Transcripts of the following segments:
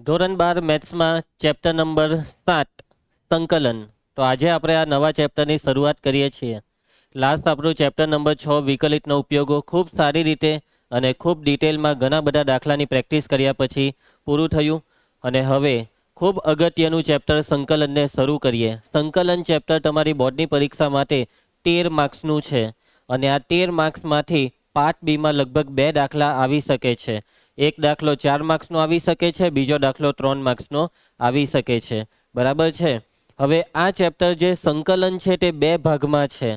ધોરણ 12 મેથ્સમાં chapter number 7 સંકલન. તો આજે આપણે આ નવા ચેપ્ટરની શરૂઆત કરીએ છીએ. લાસ્ટ આપણું ચેપ્ટર નંબર 6 વિકલિતનો ઉપયોગો ખૂબ સારી રીતે અને ખૂબ ડિટેલમાં ઘણા બધા દાખલાની પ્રેક્ટિસ કર્યા પછી પૂરું થયું. અને હવે ખૂબ અગત્યનું ચેપ્ટર સંકલનને શરૂ કરીએ. સંકલન ચેપ્ટર તમારી બોર્ડની પરીક્ષા માટે 13 માર્ક્સનું છે અને આ 13 માર્ક્સમાંથી પાર્ટ બીમાં લગભગ 2 દાખલા આવી શકે છે. એક દાખલો 4 માર્ક્સનો આવી શકે છે, બીજો દાખલો 3 માર્ક્સનો આવી શકે છે. બરાબર છે. હવે આ ચેપ્ટર જે સંકલન છે તે 2 ભાગમાં છે.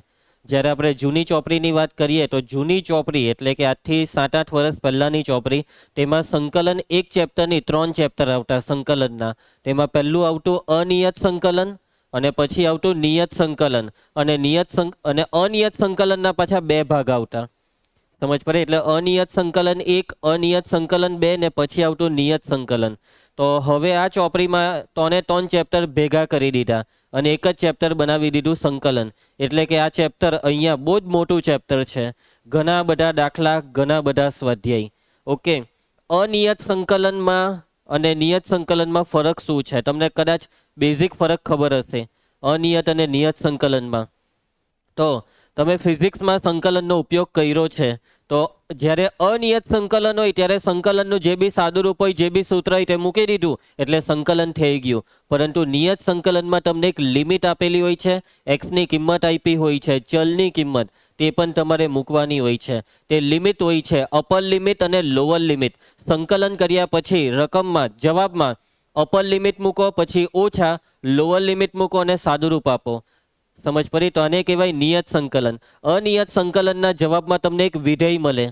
જ્યારે આપણે જૂની ચોપડીની વાત કરીએ તો જૂની ચોપડી એટલે કે આજથી 7-8 વર્ષ પહેલાંની ચોપડી, તેમાં સંકલન એક ચેપ્ટરની 3 ચેપ્ટર આવતા સંકલનના. તેમાં પહેલું આવતું અનિયત સંકલન અને પછી આવતું નિયત સંકલન અને અનિયત સંકલનના પાછા 2 ભાગ આવતા. સમજ પડે? એટલે અનિયત સંકલન 1, અનિયત સંકલન 2 ને પછી આવતું નિયત સંકલન. તો હવે આ ચોપડીમાં 3 ચેપ્ટર ભેગા કરી દીધા અને એક જ ચેપ્ટર બનાવી દીધું સંકલન. એટલે કે આ ચેપ્ટર અહીંયા બહુ જ મોટું ચેપ્ટર છે. ઘણા બધા દાખલા, ઘણા બધા સ્વાધ્યાય. ઓકે, અનિયત સંકલનમાં અને નિયત સંકલનમાં ફરક શું છે? તમને કદાચ બેઝિક ફરક ખબર હશે અનિયત અને નિયત સંકલનમાં. તો તમે ફિઝિક્સમાં સંકલનનો ઉપયોગ કર્યો છે. તો જ્યારે અનિયત સંકલન હોય ત્યારે સંકલનનું જે બી સાદું રૂપ હોય, જે બી સૂત્ર હોય તે મૂકી દીધું એટલે સંકલન થઈ ગયું. પરંતુ નિયત સંકલનમાં તમને એક લિમિટ આપેલી હોય છે, એક્સની કિંમત આપી હોય છે, ચલની કિંમત તે પણ તમારે મૂકવાની હોય છે. તે લિમિટ હોય છે, અપર લિમિટ અને લોઅર લિમિટ. સંકલન કર્યા પછી રકમમાં, જવાબમાં અપર લિમિટ મૂકો, પછી ઓછા, લોઅર લિમિટ મૂકો અને સાદું રૂપ આપો. સમજ પડી? તો આને કહેવાય નિયત સંકલન. અનિયત સંકલનના જવાબમાં તમને એક વિધેય મળે.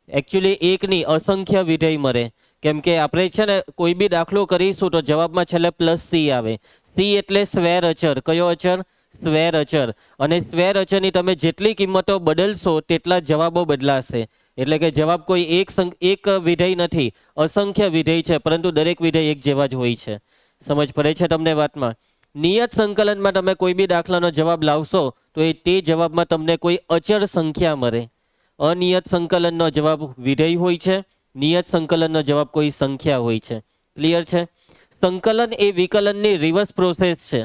એકચ્યુઅલી એકની અસંખ્ય વિધેય મળે. કેમ કે આપણે છે ને કોઈ બી દાખલો કરીશું તો જવાબમાં છેલ્લે +c આવે. c એટલે સ્વેર અચર. કયો અચર? સ્વેર અચર. અને સ્વેર અચરની તમે જેટલી કિંમતો બદલશો તેટલા જવાબો બદલાશે. એટલે કે જવાબ કોઈ એક વિધેય નથી, અસંખ્ય વિધેય છે, પરંતુ દરેક વિધેય એક જેવા જ હોય છે. સમજ પડે છે તમને વાતમાં? નિયત સંકલનમાં તમે કોઈ બી દાખલાનો જવાબ લાવશો તો તે જવાબમાં તમને કોઈ અચળ સંખ્યા મળે. અનિયત સંકલનનો જવાબ વિધેય હોય છે, નિયત સંકલનનો જવાબ કોઈ સંખ્યા હોય છે. ક્લિયર છે? સંકલન એ વિકલનની રિવર્સ પ્રોસેસ છે.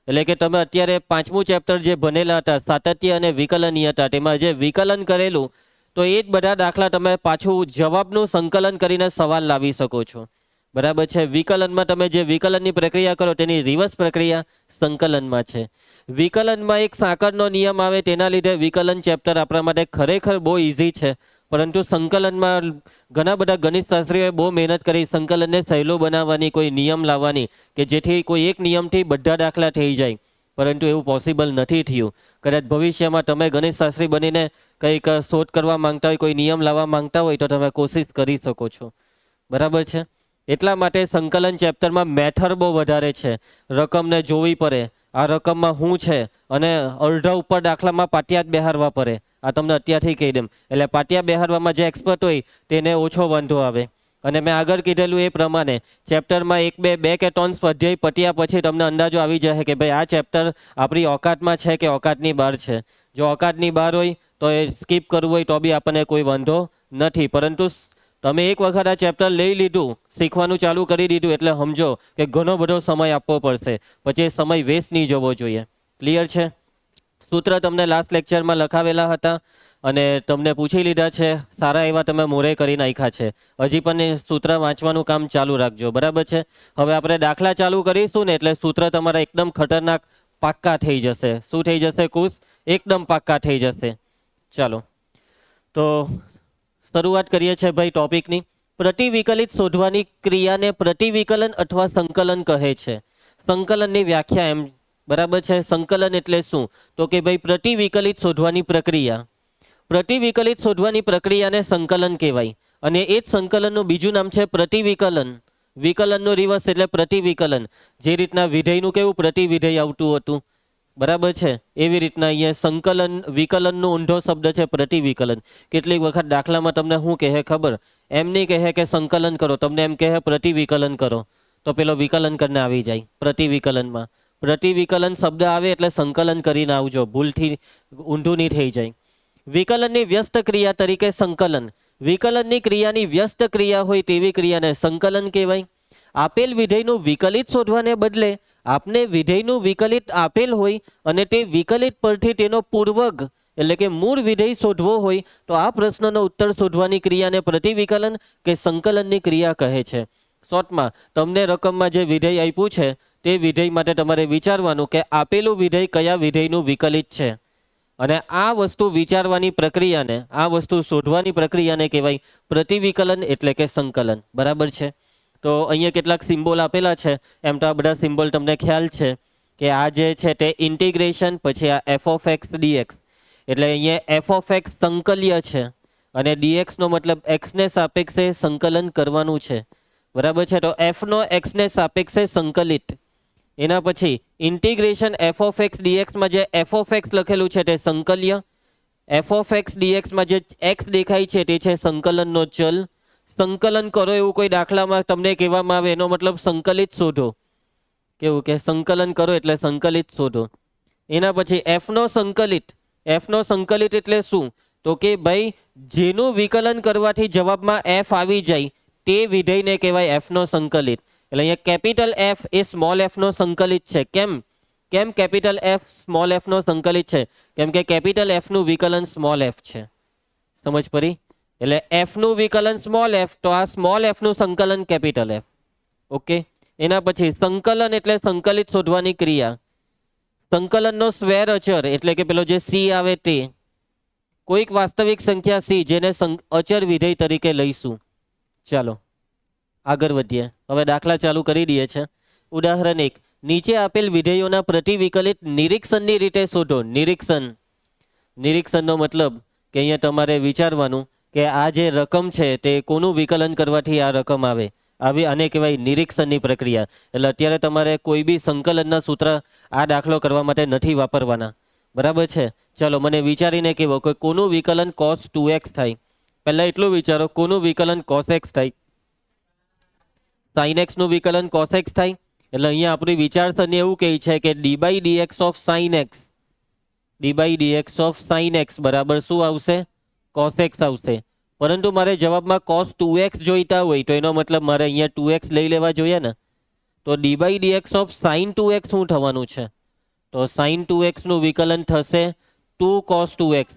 એટલે કે તમે અત્યારે 5મું ચેપ્ટર જે ભણેલા હતા, સાતત્ય અને વિકલનીયતા, તેમાં જે વિકલન કરેલું તો એ જ બધા દાખલા તમે પાછું જવાબનું સંકલન કરીને સવાલ લાવી શકો છો. બરાબર છે? વિકલનમાં તમે જે વિકલનની પ્રક્રિયા કરો તેની રિવર્સ પ્રક્રિયા સંકલનમાં છે. વિકલનમાં એક સાંકળનો નિયમ આવે, તેના લીધે વિકલન ચેપ્ટર આપણા માટે ખરેખર બહુ ઇઝી છે. પરંતુ સંકલનમાં ઘણા બધા ગણિતશાસ્ત્રીઓએ બહુ મહેનત કરી સંકલનને સહેલું બનાવવાની, કોઈ નિયમ લાવવાની કે જેથી કોઈ એક નિયમથી બધા દાખલા થઈ જાય. પરંતુ એવું પોસિબલ નથી થયું. કદાચ ભવિષ્યમાં તમે ગણિતશાસ્ત્રી બનીને કંઈક શોધ કરવા માંગતા હોય, કોઈ નિયમ લાવવા માંગતા હોય તો તમે કોશિશ કરી શકો છો. બરાબર છે? એટલા માટે સંકલન ચેપ્ટરમાં મેથડ બહુ વધારે છે. રકમને જોવી પડે, આ રકમમાં શું છે, અને અડધા ઉપર દાખલામાં પાટિયા જ બેહારવા પડે. આ તમને અત્યારથી કહી દઉં. એટલે પાટિયા બેહારવામાં જે એક્સપર્ટ હોય તેને ઓછો વાંધો આવે. અને મેં આગળ કીધેલું એ પ્રમાણે ચેપ્ટરમાં 1, 2 કે 3 સ્વાધ્યાય પત્યા પછી તમને અંદાજો આવી જશે કે ભાઈ આ ચેપ્ટર આપણી ઓકાતમાં છે કે ઓકાતની બહાર છે. જો ઓકાતની બહાર હોય તો એ સ્કીપ કરવું હોય તો બી આપણને કોઈ વાંધો નથી. પરંતુ તમે એક વખત આ ચેપ્ટર લઈ લીધું, શીખવાનું ચાલુ કરી દીધું એટલે સમજો કે ઘણો બધો સમય આપવો પડશે. પછી એ સમય વેસ્ટ નહીં જવો જોઈએ. ક્લિયર છે? સૂત્ર તમને લાસ્ટ લેક્ચરમાં લખાવેલા હતા અને તમને પૂછી લીધા છે. સારા એવા તમે મોરે કરી નાખ્યા છે. હજી પણ એ સૂત્ર વાંચવાનું કામ ચાલુ રાખજો. બરાબર છે? હવે આપણે દાખલા ચાલુ કરીશું ને એટલે સૂત્ર તમારા એકદમ ખતરનાક પાક્કા થઈ જશે. શું થઈ જશે કુશ? એકદમ પાક્કા થઈ જશે. ચાલો તો શરૂઆત કરીએ છીએ ભાઈ ટોપિકની. પ્રતિવિકલિત શોધવાની ક્રિયાને પ્રતિવિકલન અથવા સંકલન કહે છે. સંકલનની વ્યાખ્યા એમ, બરાબર છે? સંકલન એટલે શું? તો કે ભાઈ પ્રતિવિકલિત શોધવાની પ્રક્રિયા. પ્રતિવિકલિત શોધવાની પ્રક્રિયાને સંકલન કહેવાય. અને એ જ સંકલનનું બીજું નામ છે પ્રતિવિકલન. વિકલનનું રિવર્સ એટલે પ્રતિવિકલન. જે રીતના વિધેયનું કેવું પ્રતિવિધેય આવતું હતું, બરાબર છે, એવી રીતના અહીંયા સંકલન વિકલનનો ઊંધો શબ્દ છે પ્રતિવિકલન. કેટલીક વખત દાખલામાં તમને શું કહે ખબર? એમ નહીં કહે કે સંકલન કરો, તમને એમ કહે પ્રતિવિકલન કરો, તો પેલો વિકલન કરીને આવી જાય પ્રતિવિકલનમાં. પ્રતિવિકલન શબ્દ આવે એટલે સંકલન કરીને આવજો, ભૂલથી ઊંધું નહીં થઈ જાય. વિકલનની વ્યસ્ત ક્રિયા તરીકે સંકલન. વિકલનની ક્રિયાની વ્યસ્ત ક્રિયા હોય તેવી ક્રિયાને સંકલન કહેવાય. આપેલ વિધેયનું વિકલિત શોધવાને બદલે આપને વિધેયનું વિકલિત આપેલ હોય અને તે વિકલિત પરથી તેનો પૂર્વક એટલે કે મૂળ વિધેય શોધવો હોય તો આ પ્રશ્નનો ઉત્તર શોધવાની ક્રિયાને પ્રતિવિકલન કે સંકલનની ક્રિયા કહે છે. શોર્ટમાં તમને રકમમાં જે વિધેય આપ્યું છે તે વિધેય માટે તમારે વિચારવાનું કે આપેલું વિધેય કયા વિધેયનું વિકલિત છે, અને આ વસ્તુ વિચારવાની પ્રક્રિયાને, આ વસ્તુ શોધવાની પ્રક્રિયાને કહેવાય પ્રતિવિકલન એટલે કે સંકલન. બરાબર છે. તો અહીંયા કેટલાક સિમ્બોલ આપેલા છે, એમ તો આ બધા સિમ્બોલ તમને ખ્યાલ છે કે આ જે છે તે ઇન્ટિગ્રેશન, પછી આ એફ ઓફ એક્સ ડીએક્સ, એટલે અહીંયા એફ ઓફ એક્સ સંકલ્ય છે અને ડીએક્સનો મતલબ એક્સને સાપેક્ષે સંકલન કરવાનું છે. બરાબર છે. તો એફનો એક્સને સાપેક્ષે સંકલિત, એના પછી ઇન્ટિગ્રેશન એફ ઓફ એક્સ ડીએક્સમાં જે એફ ઓફ એક્સ લખેલું છે તે સંકલ્ય, એફ ઓફ એક્સ ડીએક્સમાં જે એક્સ દેખાય છે તે છે સંકલનનો ચલ. સંકલન કરો એવું કોઈ દાખલામાં તમને કહેવામાં આવે એનો મતલબ સંકલિત શોધો. કેવું કે સંકલન કરો એટલે સંકલિત શોધો. એના પછી એફનો સંકલિત, એફનો સંકલિત એટલે શું? તો કે ભાઈ જેનું વિકલન કરવાથી જવાબમાં એફ આવી જાય તે વિધેયને કહેવાય એફનો સંકલિત. એટલે અહીંયા કેપિટલ એફ એ સ્મોલ એફનો સંકલિત છે. કેમ કેપિટલ એફ સ્મોલ એફનો સંકલિત છે? કેમ કે કેપિટલ એફનું વિકલન સ્મોલ એફ છે. સમજ પડી? એટલે એફનું વિકલન સ્મોલ એફ, તો આ સ્મોલ એફનું સંકલન કેપિટલ એફ. ઓકે. એના પછી સંકલન એટલે સંકલિત શોધવાની ક્રિયા. સંકલનનો સ્વેર અચર એટલે કે પેલો જે સી આવે તે, કોઈક વાસ્તવિક સંખ્યા સી જેને અચર વિધેય તરીકે લઈશું. ચાલો આગળ વધીએ. હવે દાખલા ચાલુ કરી દઈએ છે. ઉદાહરણ 1, નીચે આપેલ વિધેયોના પ્રતિવિકલિત નિરીક્ષણની રીતે શોધો. નિરીક્ષણનો મતલબ કે અહીંયા તમારે વિચારવાનું કે આ જે રકમ છે તે કોનું વિકલન કરવાથી આ રકમ આવે, આવી આને કહેવાય નિરીક્ષણની પ્રક્રિયા. એટલે અત્યારે તમારે કોઈ બી સંકલનના સૂત્ર આ દાખલો કરવા માટે નથી વાપરવાના. બરાબર છે. ચાલો મને વિચારીને કહેવો કે કોનું વિકલન cos 2x થાય. પહેલાં એટલું વિચારો, કોનું વિકલન cos x થાય? sin x નું વિકલન cos x થાય. એટલે અહીંયા આપણી વિચારસરણી એવું કહે છે કે d by dx of sine x, d by dx of sine x બરાબર શું આવશે? cos x આવશે. પરંતુ મારે જવાબમાં cos 2x જોઈતા હોય તો એનો મતલબ મારે અહીંયા 2x લઈ લેવા જોઈએ ને. તો d by dx of sine 2x શું થવાનું છે? તો સાઇન 2x નું વિકલન થશે 2 cos 2x.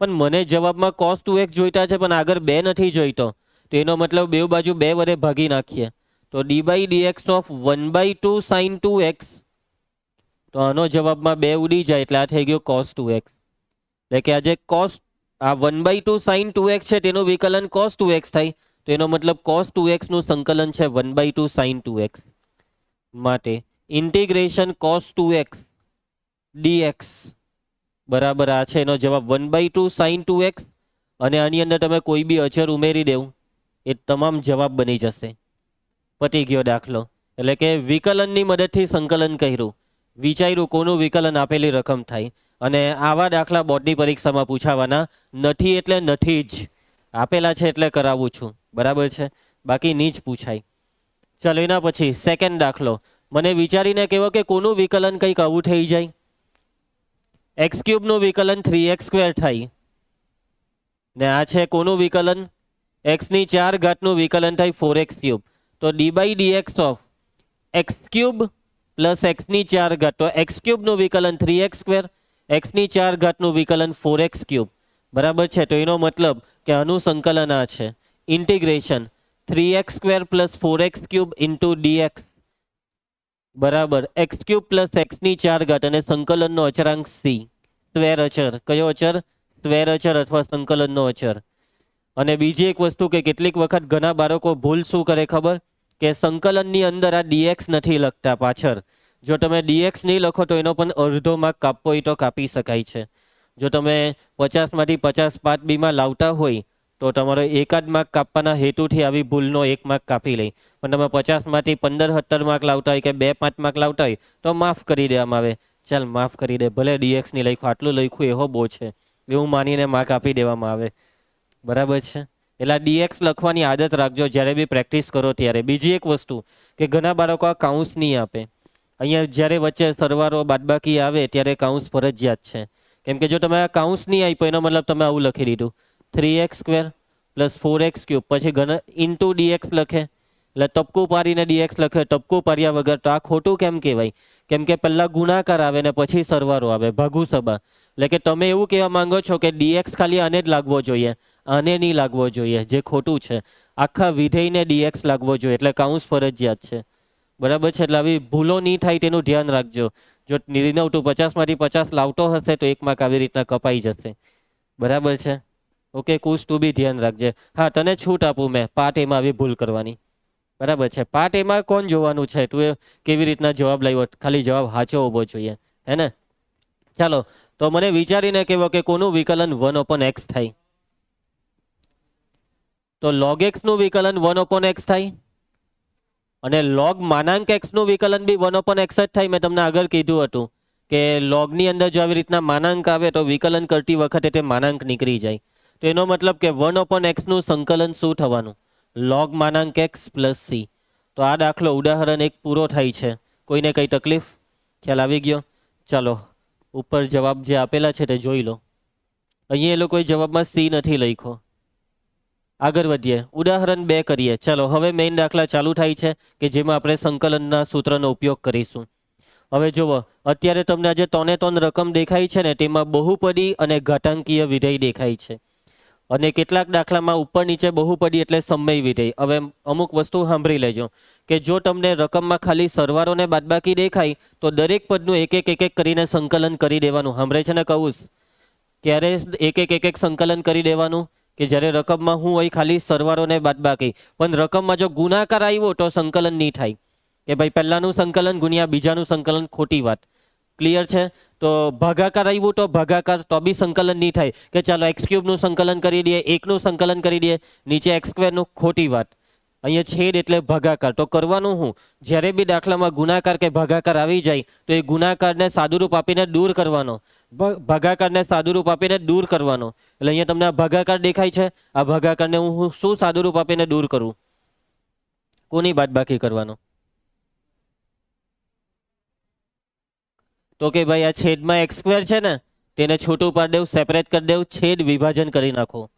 પણ મને જવાબમાં cos 2x જોઈતા છે પણ આગળ 2 નથી જોઈતો, તો એનો મતલબ બે બાજુ 2 વડે ભાગી નાખીએ. તો d by dx of 1/2 sine 2x, તો આનો જવાબમાં 2 ઉડી જાય એટલે આ થઈ ગયો cos 2x. એટલે કે આ જે આ 1/2 સાઇન 2x છે તેનું વિકલન cos 2x થાય, તો એનો મતલબ cos 2x નું સંકલન છે 1/2 સાઇન 2x. માટે ઇન્ટિગ્રેશન cos 2x dx બરાબર આ છે એનો જવાબ 1/2 સાઇન 2x, અને આની અંદર તમે કોઈ બી અચર ઉમેરી દેવું એ તમામ જવાબ બની જશે. પતી ગયો દાખલો. એટલે કે વિકલનની મદદથી સંકલન કર્યું, વિચાર્યું કોનું વિકલન આપેલી રકમ થાય. અને આવા દાખલા બોર્ડની પરીક્ષામાં પૂછાવાના નથી એટલે નથી જ, આપેલા છે એટલે કરાવું છું. બરાબર છે, બાકી નહીં જ પૂછાય. ચાલો એના પછી સેકન્ડ દાખલો. મને વિચારીને કહેવો કે કોનું વિકલન કંઈક આવું થઈ જાય. x³ નું વિકલન 3x² થાય ને આ છે કોનું વિકલન? x⁴ નું વિકલન થાય 4x³. તો d by dx of x³ plus x⁴, તો x³ નું વિકલન 3x², x⁴ નું વિકલન 4x³ બરાબર છે. તો એનો મતલબ કે આનું સંકલન આ છે integration 3x² plus 4x³ into dx બરાબર x³ પ્લસ x⁴ અને સંકલનનો અચળાંક c, સ્ક્વેર અચર. કયો અચર? સ્ક્વેર અચર અથવા સંકલનનો અચર. અને બીજી એક વસ્તુ કે કેટલીક વખત ઘણા બાળકો ભૂલ શું કરે ખબર? કે સંકલનની અંદર આ dx નથી લખતા પાછળ. જો તમે dx નહીં લખો તો એનો પણ અડધો માર્ક કાપવો હોય તો કાપી શકાય છે. જો તમે 50માંથી 50 પાર્ટ બીમાં લાવતા હોય તો તમારો એકાદ માર્ક કાપવાના હેતુથી આવી ભૂલનો 1 માર્ક કાપી લે. પણ તમે 50માંથી 15-17 માર્ક લાવતા હોય કે 2-5 માર્ક લાવતા હોય તો માફ કરી દેવામાં આવે. ચાલ માફ કરી દે, ભલે dx નહીં લખ્યું, આટલું લખ્યું એવો બહુ છે એવું માનીને માર્ક આપી દેવામાં આવે. બરાબર છે. એટલે dx લખવાની આદત રાખજો જ્યારે બી પ્રેક્ટિસ કરો ત્યારે. બીજી એક વસ્તુ કે ઘણા બાળકો આ કાઉન્સ નહીં આપે. અહીંયા જ્યારે વચ્ચે સરવાળો બાદબાકી આવે ત્યારે કાઉન્સ ફરજિયાત છે. કેમ કે જો તમે આ કાઉન્સ નહીં આપ્યો એનો મતલબ તમે આવું લખી દીધું 3x² પ્લસ 4x³ પછી ઇન્ટુ dx લખે. એટલે ટપકું પાડીને ડીએક્સ લખે, ટપકું પાડ્યા વગર. તો આ ખોટું કેમ કહેવાય? કેમ કે પહેલા ગુણાકાર આવે ને પછી સરવાળો આવે, ભાગુ સભા. એટલે કે તમે એવું કહેવા માંગો છો કે ડીએક્સ ખાલી આને જ લાગવો જોઈએ, આને નહીં લાગવો જોઈએ, જે ખોટું છે. આખા વિધેયને ડીએક્સ લાગવો જોઈએ, એટલે કાઉન્સ ફરજિયાત છે. બરાબર છે? એટલે આવી ભૂલો નહીં થાય તેનું ધ્યાન રાખજો. જો 99 માંથી 50 લાવતો હશે તો 1 માર્ક આવી રીતના કપાઈ જશે. બરાબર છે? ઓકે, કુશ તું બી ધ્યાન રાખજે. હા, તને છૂટ આપું મેં પાર્ટ એમાં આવી ભૂલ કરવાની. બરાબર છે? પાર્ટ એમાં કોણ જોવાનું છે? તું એ કેવી રીતના જવાબ લાવ્યો, ખાલી જવાબ સાચો હોવો જોઈએ, હે ને? ચાલો, તો મને વિચારીને કહેવો કે કોનું વિકલન 1/x થાય? તો log x નું વિકલન 1/x થાય અને log માનાંક x નું વિકલન બી 1/x જ થાય. મેં તમને આગળ કીધું હતું કે log ની અંદર જો આવી રીતના માનાંક આવે તો વિકલન કરતી વખતે તે માનાંક નીકળી જાય. તો એનો મતલબ કે 1/x નું સંકલન શું થવાનું? log માનાંક x plus c. તો આ દાખલો ઉદાહરણ 1 પૂરો થાય છે. કોઈને કઈ તકલીફ? ખ્યાલ આવી ગયો? ચાલો, ઉપર જવાબ જે આપેલા છે તે જોઈ લો. અહીંયા એ લોકોએ જવાબમાં c નથી લખ્યો. આગળ વધીએ, ઉદાહરણ 2 કરીએ. ચલો, હવે મેઇન દાખલા ચાલુ થાય છે કે જેમાં આપણે સંકલનના સૂત્રનો ઉપયોગ કરીશું. હવે જુઓ, અત્યારે તમને આજે 3 રકમ દેખાય છે ને, તેમાં બહુપદી અને ઘાતાંકીય વિધેય દેખાય છે. અને કેટલાક દાખલામાં ઉપર નીચે બહુપદી એટલે સમય વિધેય. હવે અમુક વસ્તુ સાંભળી લેજો કે જો તમને રકમમાં ખાલી સરવાળો ને બાદબાકી દેખાય તો દરેક પદનું એક એક કરીને સંકલન કરી દેવાનું. સાંભળે છે ને કહું? ક્યારે એક એક સંકલન કરી દેવાનું? કે જ્યારે રકમમાં હું હોય ખાલી સરવાળો ને બાદબાકી. પણ રકમમાં જો ગુણાકાર આવ્યો તો સંકલન નહીં થાય કે ભાઈ પહેલાનું સંકલન ગુણ્યા બીજાનું સંકલન, ખોટી વાત. ક્લિયર છે? તો ભાગાકાર આવ્યું તો ભાગાકાર, તો બી સંકલન નહીં થાય કે ચાલો x³ નું સંકલન કરી દઈએ, 1 નું સંકલન કરી દઈએ, નીચે x² નું, ખોટી વાત. અહીંયા છેદ એટલે ભાગાકાર. તો કરવાનું હું, જ્યારે બી દાખલામાં ગુણાકાર કે ભાગાકાર આવી જાય તો એ ગુણાકારને સાદુરૂપ આપીને દૂર કરવાનો, ભાગાકારને સાદુરૂપ આપીને દૂર કરવાનો. એટલે અહીંયા તમને આ ભાગાકાર દેખાય છે, આ ભાગાકારને હું શું સાદુરૂપ આપીને દૂર કરું? કોની બાદબાકી કરવાનો? તો કે ભાઈ આ છેદમાં x² છે ને, તેને છોટું પાડી દેવું, સેપરેટ કરી દેવું, છેદ વિભાજન કરી નાખો.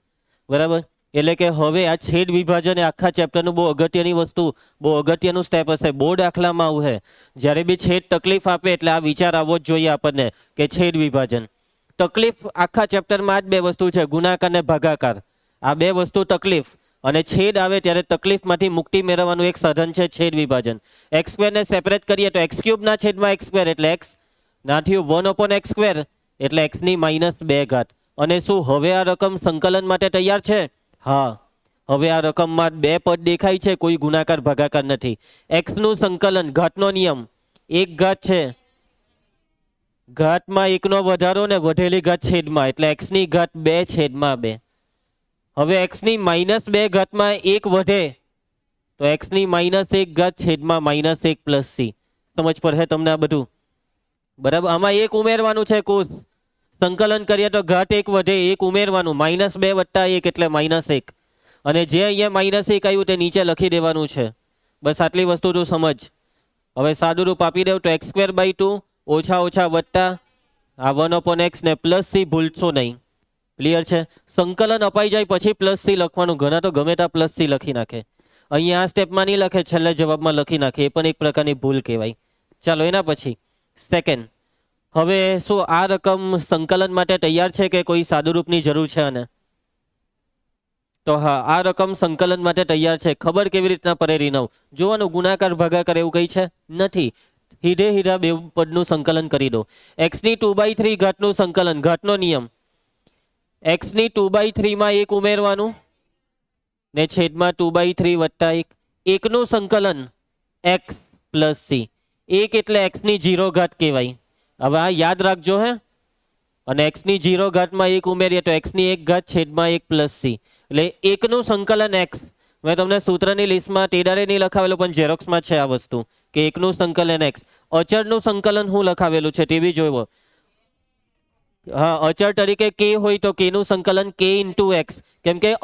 બરાબર? એટલે કે હવે આ છેદ વિભાજન એ આખા ચેપ્ટરનું બહુ અગત્યની વસ્તુ, બહુ અગત્યનું સ્ટેપ હશે. બહુ દાખલામાં આવું છે, જ્યારે બી છેદ તકલીફ આપે એટલે આ વિચાર આવવો જ જોઈએ આપણને કે છેદ વિભાજન. તકલીફ આખા ચેપ્ટરમાં આ જ 2 વસ્તુ છે, ગુણાકાર ને ભાગાકાર. આ 2 વસ્તુ તકલીફ. અને છેદ આવે ત્યારે તકલીફમાંથી મુક્તિ મેળવવાનું એક સાધન છે છેદ વિભાજન. x² ને સેપરેટ કરીએ તો x³ ના છેદમાં x² એટલે x ના થયું, 1/x² એટલે x ની -2 ઘાત. અને શું હવે આ રકમ સંકલન માટે તૈયાર છે? હા, હવે આ રકમમાં 2 પદ દેખાય છે, કોઈ ગુણાકાર ભાગાકાર નથી. x નું સંકલન, ઘાતનો નિયમ, 1 ઘાત છે, ઘાતમાં 1 નો વધારો ને વધેલી ઘાત છેદમાં, એટલે x ની ઘાત 2/2. હવે x ની -2 ઘાતમાં 1 વધે તો x ની -1 ઘાત છેદમાં -1 પ્લસ c. સમજ પડે તમને આ બધું? બરાબર? આમાં 1 ઉમેરવાનું છે. કુશ સંકલન કરીએ તો ઘાત 1 વધે, 1 ઉમેરવાનું, -2 વત્તા 1 એટલે -1. અને જે અહીંયા -1 આવ્યું તે નીચે લખી દેવાનું છે. બસ આટલી વસ્તુ તું સમજ. હવે સાદુરૂપ આપી દેવું તો x²/2 ઓછા ઓછા વત્તા આ 1/x ને પ્લસ c ભૂલશો નહીં. ક્લિયર છે? સંકલન અપાઈ જાય પછી પ્લસ c લખવાનું. ઘણા તો ગમે ત્યાં પ્લસ c લખી નાખે. અહીંયા આ સ્ટેપમાં નહીં લખે, છેલ્લે જવાબમાં લખી નાખે. એ પણ એક પ્રકારની ભૂલ કહેવાય. ચાલો, એના પછી સેકન્ડ. હવે શું આ રકમ સંકલન માટે તૈયાર છે કે કોઈ સાદુરૂપની જરૂર છે? આને તો હા, આ રકમ સંકલન માટે તૈયાર છે. ખબર કેવી રીતના પડે રીનવ? જોવાનું, ગુણાકાર ભાગાકાર એવું કંઈ છે નથી. હીધે હીધા 2 પદનું સંકલન કરી દો. x ની 2/3 ઘાતનું સંકલન, ઘાતનો નિયમ, x ની 2/3 માં 1 ઉમેરવાનું ને છેદમાં 2/3 વત્તા 1. 1 નું સંકલન x પ્લસ c. 1 એટલે x ની 0 ઘાત કહેવાય. હવે આ યાદ રાખજો હે. અને x ની 0 ઘાતમાં 1 ઉમેરીએ તો x ની 1 ઘાત છેદમાં 1 પ્લસ c. એટલે 1 નું સંકલન x. મેં તમને સૂત્રની લિસ્ટમાં તેડારે નહીં લખાવેલું, પણ ઝેરોક્સમાં છે આ વસ્તુ કે 1 નું સંકલન x. અચળનું સંકલન હું લખાવેલું છે તે બી જોયો. હા, અચળ તરીકે k હોય તો k નું સંકલન k ઇન્ટુ x. કેમ કે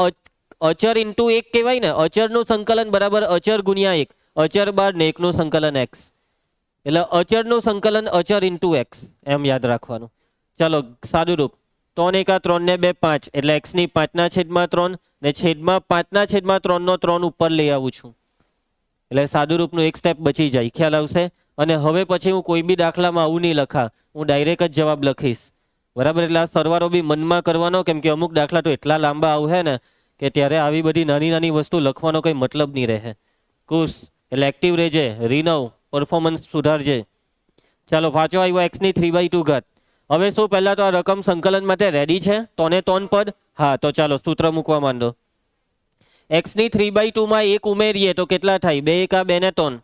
અચર ઇન્ટુ 1 કહેવાય ને, અચળનું સંકલન બરાબર અચર ગુણ્યા 1. અચર બાર ને 1 નું સંકલન x. એટલે અચળનું સંકલન અચર ઇન્ટુ x, એમ યાદ રાખવાનું. ચાલો, સાદુરૂપ 3 × 3 ને 2 5 એટલે x ની 5/3 ને છેદમાં 5/3 નો 3 ઉપર લઈ આવું છું. એટલે સાદુરૂપનું એક સ્ટેપ બચી જાય, ખ્યાલ આવશે. અને હવે પછી હું કોઈ બી દાખલામાં આવું નહીં લખા, હું ડાયરેક્ટ જ જવાબ લખીશ, બરાબર. એટલે આ સરવાળો બી મનમાં કરવાનો, કેમ કે અમુક દાખલા તો એટલા લાંબા આવશે ને કે ત્યારે આવી બધી નાની નાની વસ્તુ લખવાનો કંઈ મતલબ નહીં રહે. ખુશ એટલે એક્ટિવ રહેજે, રીનવ પરફોર્મન્સ સુધારજે. ચાલો પાછો આવ્યો એક્સની 3/2 ઘાત. હવે શું પહેલા તો આ રકમ સંકલન માટે રેડી છે? તોને તોન પદ. હા તો ચાલો સૂત્ર મૂકવા માંડો. એક્સની 3/2 માં 1 ઉમેરીએ તો કેટલા થાય? 2 એકા 2 ને 3,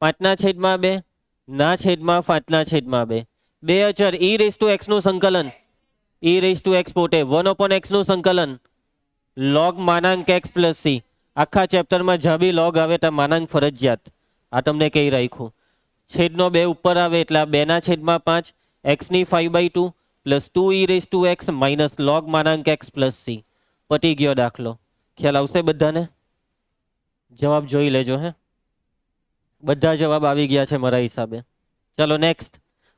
5/2 ના છેદમાં 5/2. 2 અચર ઈ રેઝ ટુ એક્સ નું સંકલન, ઈ રેઝ ટુ એક્સ પોતે 1/x નું સંકલન, લોગ માનાંક એક્સ પ્લસ સી. આખા ચેપ્ટરમાં જ્યાં બી લોગ આવે ત્યાં માનાંક ફરજિયાત, આ તમને કહી રાખ્યું. છેદનો 2 ઉપર આવે એટલે આ 2/5 એક્સની 5/2 plus 2 e raise to x minus log માનાંક એક્સ પ્લસ સી. પટી ગયો દાખલો. ખ્યાલ આવશે બધાને? જવાબ જોઈ લેજો. હે, બધા જવાબ આવી ગયા છે મારા હિસાબે. ચાલો નેક્સ્ટ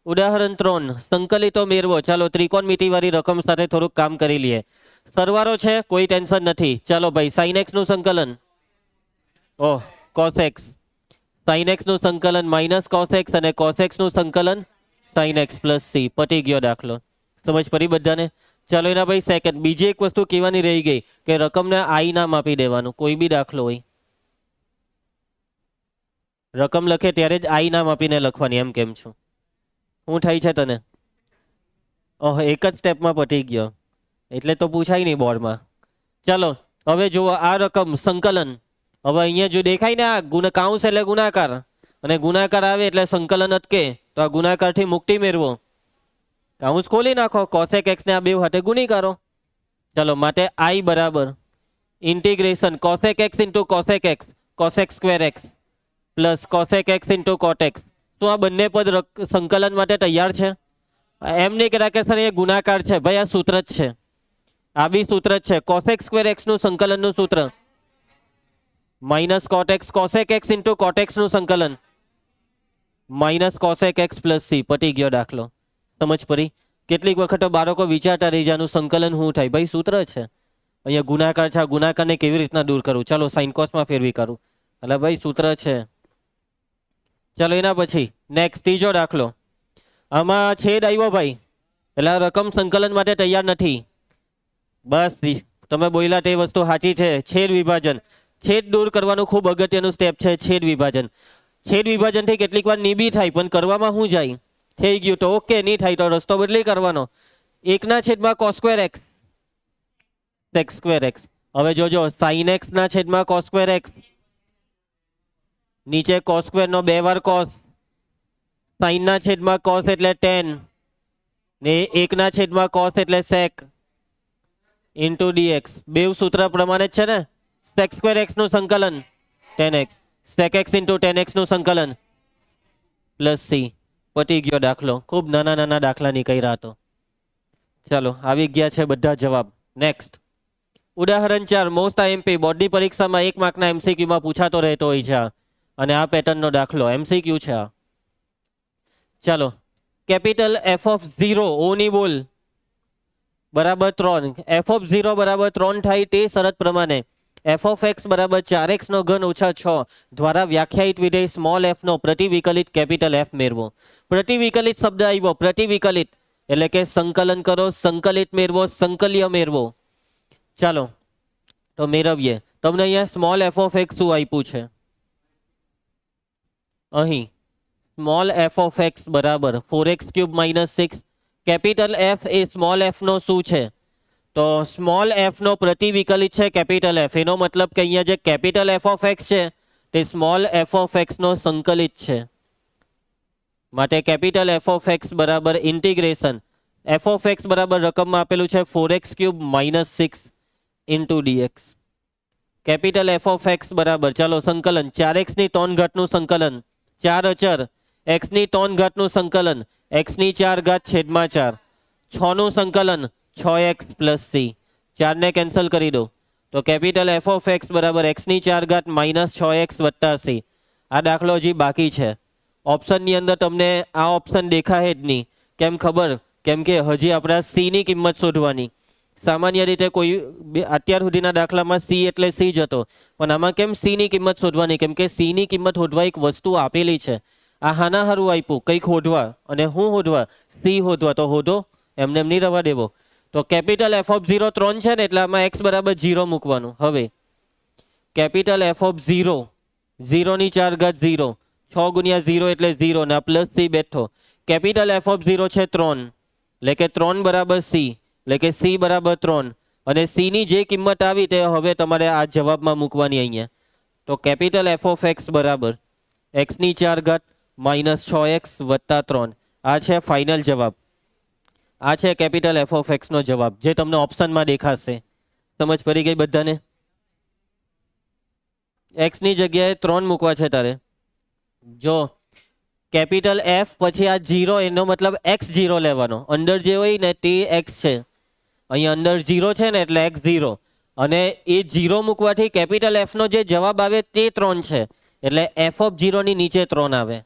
ઉદાહરણ 3, સંકલિતો મેળવો. ચાલો ત્રિકોણમિતિવાળી રકમ સાથે થોડુંક કામ કરી લઈએ. સરવાળો છે, કોઈ ટેન્શન નથી. ચાલો ભાઈ, સાઇન એક્સ નું સંકલન, ઓહ કોસ એક્સ, સાઇન એક્સ નું સંકલન માઇનસ કોસ એક્સ અને કોસ એક્સ નું સંકલન સાઇન એક્સ પ્લસ સી. પટી ગયો દાખલો. સમજ પડી બધાને? ચાલો એના ભાઈ સેકન્ડ, બીજી એક વસ્તુ કહેવાની રહી ગઈ કે રકમને આઈ નામ આપી દેવાનું. કોઈ બી દાખલો હોય, રકમ લખે ત્યારે જ આઈ નામ આપીને લખવાની. એમ કેમ છું? શું થાય છે તને? ઓહ, એક જ સ્ટેપમાં પટી ગયો, એટલે તો પૂછાય નહીં બોર્ડમાં. ચાલો હવે જુઓ આ રકમ સંકલન. હવે અહીંયા જો દેખાય ને આ કાઉન્સ એટલે ગુણાકાર, અને ગુણાકાર આવે એટલે સંકલન અટકે, તો આ ગુણાકારથી મુક્તિ મેળવો. કાઉન્સ ખોલી નાખો, કોસેક એક્સ ને આ બે હાથે ગુણી કરો. ચાલો માટે આઈ બરાબર integration cosec x into cosec x cosec square x plus cosec x into cot x. શું આ બંને પદ સંકલન માટે તૈયાર છે? એમ નહીં કે રાકેશ સર એ ગુણાકાર છે. ભાઈ આ સૂત્ર જ છે, આ બી સૂત્ર જ છે. કોસેક સ્ક્વેર એક્સ નું સંકલનનું સૂત્ર minus cot x cosec x into cot x નું સંકલન minus cosec x plus c. પટી ગયો દાખલો. સમજ પડી? કેટલીક વખત બાળકો વિચારતા રહી જાનું સંકલન શું થાય. ભાઈ સૂત્ર છે, અહીંયા ગુણાકાર છે, આ ગુણાકારને કેવી રીતના દૂર કરું? ચાલો સાઇન કોસમાં ફેરવી કરું, એટલે ભાઈ સૂત્ર છે. ચાલો એના પછી નેક્સ્ટ ત્રીજો દાખલો. આમાં છેદ આવ્યો ભાઈ, એટલે આ રકમ સંકલન માટે તૈયાર નથી. બસ તમે બોલ્યા તે વસ્તુ સાચી છે. છેદ વિભાજન, છેદ દૂર કરવાનું ખૂબ અગત્યનું સ્ટેપ છે. છેદ વિભાજન, છેદ વિભાજનથી કેટલીક વાર નીબી થાય, પણ કરવામાં શું જાય? થઈ ગયું તો ઓકે, નહીં થાય તો રસ્તો બદલી કરવાનો. 1/છેદમાં cos square x sec square x. હવે જોજો સાઇન એક્સ ના છેદમાં કોસ સ્ક્વેર એક્સ, નીચે કોસ સ્ક્વેર નો 2 વાર કોસ, સાઇન ના છેદમાં કોસ એટલે ટેન ને 1/છેદમાં કોસ એટલે સેક ઇન્ટુ ડીએક્સ. બે સૂત્ર પ્રમાણે જ છે ને. સેક સ્ક્વેર એક્સ નું સંકલન tan x, sec x into tan x નું સંકલન પ્લસ સી. પટી ગયો દાખલો. ખૂબ નાના નાના દાખલા નીકળ્યા હતો. ચાલો આવી ગયા છે બધા જવાબ. નેક્સ્ટ ઉદાહરણ 4, મોસ્ટ આઈએમપી. બોર્ડની પરીક્ષામાં 1 માર્કના એમસીક્યુમાં પૂછાતો રહેતો હોય છે, અને આ પેટર્નનો દાખલો એમસીક્યુ છે આ. ચાલો કેપિટલ એફ ઓફ 0 ઓની બોલ બરાબર 3, એફ ઓફ 0 બરાબર 3 થાય તે શરત પ્રમાણે એફ ઓફ એક્સ બરાબર 4x નો ઘન ઓછા 6 દ્વારા વ્યાખ્યાયિત વિધેય સ્મોલ એફ નો પ્રતિવિકલિત કેપિટલ એફ મેળવો. પ્રતિવિકલિત શબ્દ આવ્યો. પ્રતિવિકલિત એટલે કે સંકલન કરો, સંકલિત મેળવો, સંકલ્ય મેળવો. ચાલો તો મેળવીએ. તમને અહીંયા સ્મોલ એફ ઓફ એક્સ શું આપ્યું છે? અહીં સ્મોલ એફ ઓફ એક્સ બરાબર 4x³ - 6. Capital F A small F નો શું છે? તો સ્મોલ એફ નો પ્રતિવિકલિત છે કેપિટલ એફ. એનો મતલબ કે અહીંયા જે કેપિટલ એફ ઓફ એક્સ છે તે સ્મોલ એફ ઓફ એક્સ નો સંકલિત છે. માટે કેપિટલ એફ ઓફ એક્સ બરાબર ઇન્ટિગ્રેશન એફ ઓફ એક્સ બરાબર રકમમાં આપેલું છે 4x³ - 6 into dx. Capital f of x બરાબર ચાલો સંકલન 4x ની 3 ઘાતનું સંકલન, 4 અચર x ની 3 ઘાતનું સંકલન x ની 4 ઘાત છેદમાં 4, 6 નું સંકલન 6x પ્લસ સી. 4 ને કેન્સલ કરી દો તો કેપિટલ એફ ઓફ એક્સ બરાબર x ની 4 ઘાત માઇનસ 6x વત્તા સી. આ દાખલો હજી બાકી છે. ઓપ્શનની અંદર તમને આ ઓપ્શન દેખાય જ નહીં. કેમ ખબર? કેમ કે હજી આપણે સી ની કિંમત શોધવાની. સામાન્ય રીતે કોઈ અત્યાર સુધીના દાખલામાં સી એટલે સી જ હતો, પણ આમાં કેમ સી ની કિંમત શોધવાની? કેમ કે સી ની કિંમત શોધવા એક વસ્તુ આપેલી છે. આ હાના હારું આપ્યું કંઈક શોધવા, અને હું શોધવા? સી શોધવા. તો શોધો, એમને એમ નહીં રવા દેવો. તો કેપિટલ એફ ઓફ 0 3 છે ને, એટલે આમાં એક્સ બરાબર 0 મૂકવાનું. હવે કેપિટલ એફ ઓફ 0, 0 ની 4 ઘાત 0, 6 ગુણ્યા 0 એટલે 0, ને પ્લસ સી બેઠો. કેપિટલ એફ ઓફ 0 છે 3, એટલે કે 3 બરાબર સી, એટલે કે સી બરાબર 3, અને સી ની જે કિંમત આવી તે હવે તમારે આ જવાબમાં મૂકવાની અહીંયા. તો કેપિટલ એફ ઓફ એક્સ બરાબર એક્સ ની 4 ઘાત માઇનસ 6x વત્તા 3. આ છે ફાઇનલ જવાબ. આ છે કેપિટલ એફ ઓફ એક્સ નો જવાબ, જે તમને ઓપ્શનમાં દેખાશે. સમજ પડી ગઈ બધાને? એક્સ ની જગ્યાએ 3 મૂકવા છે તારે. જો કેપિટલ એફ પછી આ 0, એનો મતલબ x0 લેવાનો. અંદર જે હોય ને તે x છે, અહીંયા અંદર 0 છે ને એટલે x0, અને એ 0 મૂકવાથી કેપિટલ એફ નો જે જવાબ આવે તે 3 છે, એટલે એફ ઓફ 0 ની નીચે 3 આવે.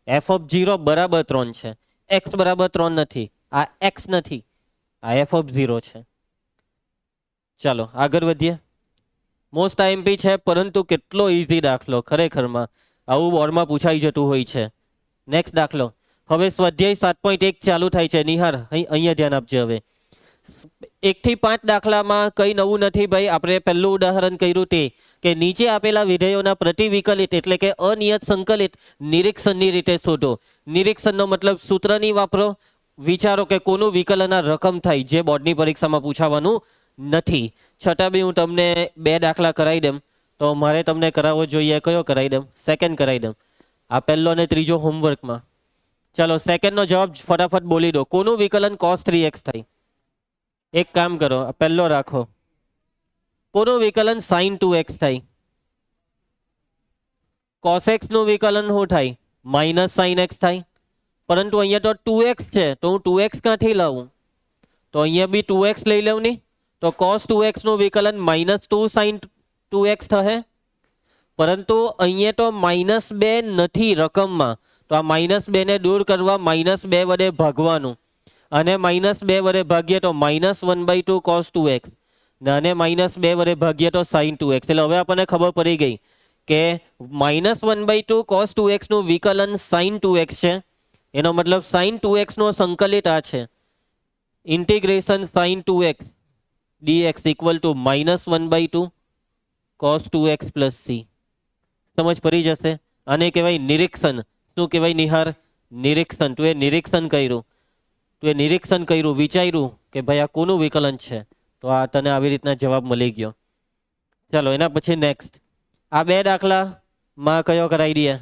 એફ ઓફ 0 બરાબર 3 છે, એક્સ બરાબર 3 નથી. આ એક્સ નથી, આ એફ ઓફ 0 છે. ચાલો આગળ વધીએ. મોસ્ટ આઈએમપી છે, પરંતુ કેટલો ઇઝી દાખલો ખરેખરમાં. આવું બોર્ડમાં પૂછાઈ જતું હોય છે. નેક્સ્ટ દાખલો. હવે સ્વાધ્યાય 7.1 ચાલુ થાય છે. નિહાર અહીંયા ધ્યાન આપજે. હવે 1 થી 5 દાખલામાં કંઈ નવું નથી ભાઈ. આપણે પહેલું ઉદાહરણ કર્યું તે કે નીચે આપેલા વિધેયોના પ્રતિવિકલિત એટલે કે અનિયત સંકલિત નિરીક્ષણની રીતે શોધો. નિરીક્ષણનો મતલબ સૂત્ર નહીં વાપરો. વિચારો કે કોનું વિકલન આ રકમ થાય, જે બોર્ડની પરીક્ષામાં પૂછાવાનું નથી. છતાં બી હું તમને 2 દાખલા કરાવી દઉં. તો મારે તમને કરાવવો જોઈએ. કયો કરાવી દઉં? સેકન્ડ કરાવી દઉં. આ પહેલો અને ત્રીજો હોમવર્કમાં. ચાલો સેકન્ડનો જવાબ ફટાફટ બોલી દો. કોનું વિકલન cos 3x થાય? એક કામ કરો, પહેલો રાખો. કોનું વિકલન sin 2x થાય? cos x નું વિકલન શું થાય? માઇનસ sin x થાય. પરંતુ અહીંયા તો 2x છે, તો હું 2x ક્યાંથી લાવું? તો અહીંયા બી 2x લઈ લઉં નહીં. તો cos 2x નું વિકલન માઇનસ 2 sin 2x થશે. પરંતુ અહીંયા તો -2 નથી રકમમાં, તો આ -2 ને દૂર કરવા -2 વડે ભાગવાનું, અને -2 વડે ભાગીએ તો -1/2 cos 2x, અને -2 વડે ભાગીએ તો sin 2x. એટલે હવે આપણને ખબર પડી ગઈ કે -1/2 cos 2x નું વિકલન sin 2x છે. એનો મતલબ sin 2x નો સંકલિત આ છે, integration sin 2x dx equal to -1/2 cos 2x plus c. સમજ પડી જશે. આને કહેવાય નિરીક્ષણ. શું કહેવાય નિહાર? નિરીક્ષણ. તું એ નિરીક્ષણ કર્યું, વિચાર્યું કે ભાઈ આ કોનું વિકલન છે, તો આ તને આવી રીતના જવાબ મળી ગયો. ચાલો એના પછી નેક્સ્ટ. આ 2 દાખલામાં કયો કરાવી દઈએ?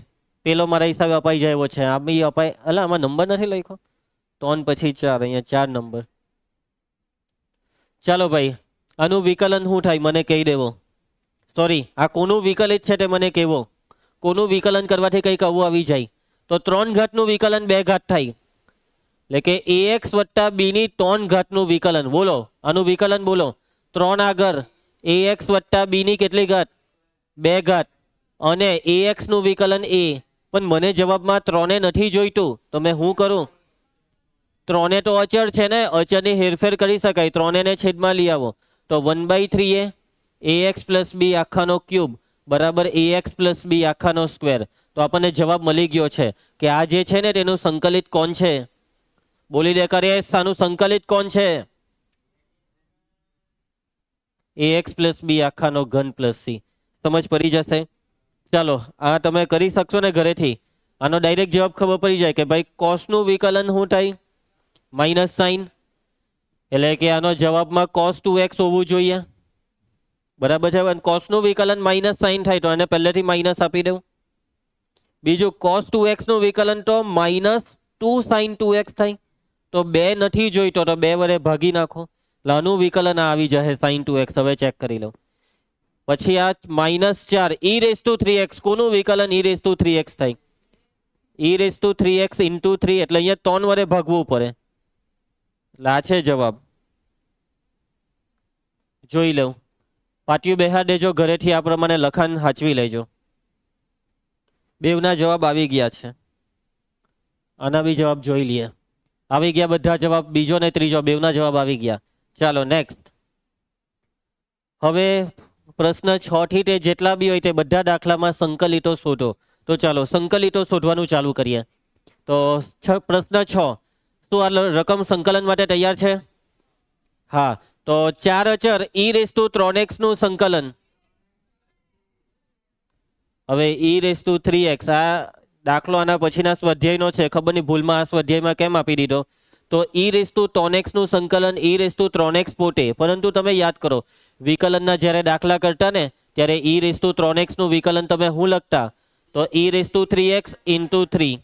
પેલો મારા હિસાબે અપાઈ જાય એવો છે. આ બી અપાય. અલા આમાં નંબર નથી લખ્યો. 3 પછી 4, અહીંયા 4 નંબર. ચાલો ભાઈ, આનું વિકલન શું થાય મને કહી દેવો. સોરી, આ કોનું વિકલિત છે તે મને કહેવો. કોનું વિકલન કરવાથી કંઈક આવું આવી જાય. તો 3 ઘાતનું વિકલન 2 ઘાત થાય, એટલે કે ax વત્તા b ની 3 ઘાતનું વિકલન. બોલો આનું વિકલન બોલો. 3 આગળ ax વત્તા b ની કેટલી ઘાત? 2 ઘાત. અને ax નું વિકલન a. પણ મને જવાબમાં 3 નથી જોઈતું, તો મેં શું કરું? 3 તો અચળ છે ને, અચળની હેરફેર કરી શકાય. 3 ને છેદમાં લઈ આવો તો 1/3 ax પ્લસ b આખાનો ક્યુબ બરાબર ax પ્લસ b આખાનો સ્ક્વેર. તો આપણને જવાબ મળી ગયો છે કે આ જે છે ને તેનું સંકલિત કોણ છે? બોલી દે કરે. આનું સંકલિત કોણ છે? ax પ્લસ b આખાનો ઘન પ્લસ c. સમજ પડી જશે. ચાલો આ તમે કરી શકશો ને ઘરેથી. આનો ડાયરેક્ટ જવાબ ખબર પડી જાય કે ભાઈ cos નું વિકલન શું થાય? Minus sign. એટલે કે આનો જવાબમાં cos 2x હોવું જોઈએ. બરાબર છે. cos નું વિકલન માઇનસ સાઇન થાય, તો આને પહેલેથી માઇનસ આપી દઉં. બીજું cos 2x નું વિકલન તો -2 sin 2x થાય. તો 2 નથી જોઈતો, તો 2 વડે ભાગી નાખો. આનું વિકલન આવી જશે sin 2x. હવે ચેક કરી લો. પછી આ -4 e⁻3x. કોનું વિકલન e⁻3x થાય? e⁻3x ઇન્ટુ 3, એટલે અહીંયા 3 વડે ભાગવું પડે. એટલે આ છે જવાબ. જોઈ લઉં. પાટિયું બેહાર દેજો ઘરેથી. આ પ્રમાણે લખાણ હાચવી લેજો. બેવના જવાબ આવી ગયા છે. આના બી જવાબ જોઈ લઈએ. આવી ગયા બધા જવાબ. બીજો ને ત્રીજો બેવના જવાબ આવી ગયા. ચાલો નેક્સ્ટ. હવે પ્રશ્ન 6 થી તે જેટલા બી હોય તે બધા દાખલામાં સંકલિતો શોધો. તો ચાલો સંકલિતો શોધવાનું ચાલુ કરીએ. તો પ્રશ્ન 6, શું આ રકમ સંકલન માટે તૈયાર છે? હા. તો 4 અચર e⁻3x નું સંકલન. હવે e⁻3x આ દાખલો આના પછીના સ્વાધ્યાયનો છે. ખબર નહીં ભૂલમાં આ સ્વાધ્યાયમાં કેમ આપી દીધો. તો e⁻3x નું સંકલન e⁻3x પોતે. પરંતુ તમે યાદ કરો વિકલનના જ્યારે દાખલા કરતા ને ત્યારે e⁻3x નું વિકલન તમે શું લખતા? તો e⁻3x × 3.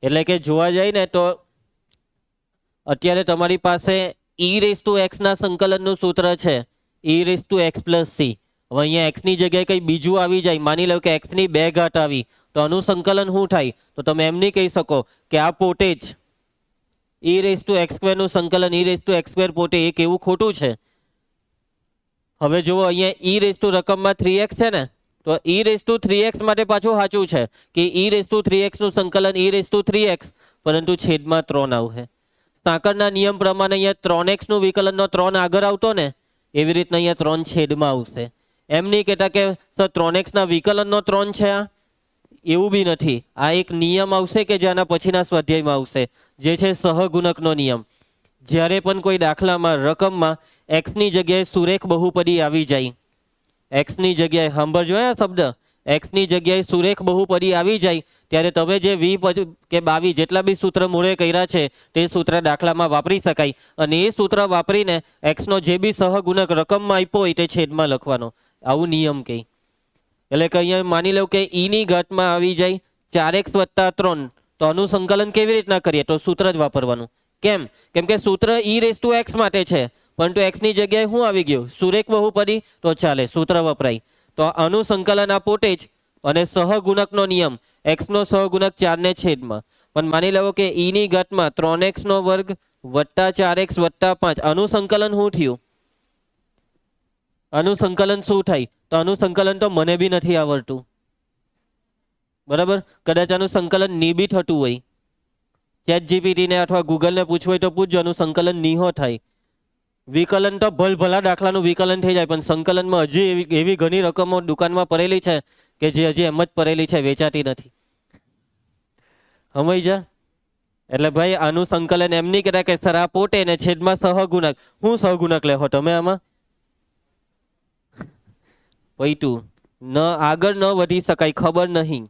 એટલે કે જોવા જાય ને તો અત્યારે તમારી પાસે e⁻x ના સંકલનનું સૂત્ર છે e⁻x + c. હવે અહીંયા x ની જગ્યાએ કંઈ બીજું આવી જાય, માની લો કે x ની 2 ઘાત આવી, તો આનું સંકલન શું થાય? તો તમે એમ નહીં કહી શકો કે આ પોતે જ e⁻x² નું સંકલન e⁻x² પોતે, એક એવું ખોટું છે. હવે જુઓ અહીંયા રકમમાં 3x છે ને, તો e⁻3x માટે પાછું સાચું છે કે e⁻3x નું સંકલન e⁻3x, પરંતુ છેદમાં 3 આવશે. સાંકળના નિયમ પ્રમાણે અહીંયા 3x નું વિકલનનો 3 આગળ આવતો ને, એવી રીતના અહીંયા 3 છેદમાં આવશે. એમ નહીં કહેતા કે સર 3x ના વિકલનનો 3 છે, આ એવું બી નથી. આ એક નિયમ આવશે કે જે આના પછીના સ્વાધ્યાયમાં આવશે, જે છે સહગુણકનો નિયમ. જ્યારે પણ કોઈ દાખલામાં રકમમાં x ની જગ્યાએ સુરેખ બહુપદી આવી જાય, x ની જગ્યાએ સાંભળજો આ શબ્દ, x ની જગ્યાએ સુરેખ બહુપદી આવી જાય ત્યારે તમે જે 20 કે 22 જેટલા બી સૂત્ર મૂળે કર્યા છે તે સૂત્ર દાખલામાં વાપરી શકાય. અને એ સૂત્ર વાપરીને x નો જે બી સહગુણક રકમમાં આપ્યો હોય તે છેદમાં લખવાનો. આવું નિયમ કહે. એટલે કે અહીંયા માની લો કે e ની ઘાતમાં આવી જાય 4x + 3, તો આનું સંકલન કેવી રીતના કરીએ? તો સૂત્ર જ વાપરવાનું. કેમ? કેમ કે સૂત્ર e⁻x માટે છે, પરંતુ x ની જગ્યાએ શું આવી ગયું? સુરેખ બહુપદી, તો ચાલે સૂત્ર વપરાય. તો આનું સંકલન આ પોતે જ, અને સહગુણકનો નિયમ x નો સહગુણક 4 ને છેદમાં. પણ માની લો કે e ની ઘાતમાં 3x² + 4x + 5, આનું સંકલન શું થયું? આનું સંકલન શું થાય? તો આનું સંકલન તો મને બી નથી આવડતું, બરાબર? કદાચ આનું સંકલન ની બી થતું હોય. ChatGPT ને અથવા ગૂગલને પૂછવું હોય તો પૂછજો, આનું સંકલન નીહો થાય. વિકલન તો ભલભલા દાખલાનું વિકલન થઈ જાય, પણ સંકલનમાં હજી એવી ઘણી રકમો દુકાનમાં પડેલી છે કે જે હજી એમ જ પડેલી છે, વેચાતી નથી. સમજ્યા? એટલે ભાઈ આનું સંકલન એમ નહીં કહેતા કે સર આ પોતે ને છેદમાં સહગુણક. હું સહગુણક લેહો તમે આમાં? પૈતું ન આગળ ન વધી શકાય, ખબર નહીં.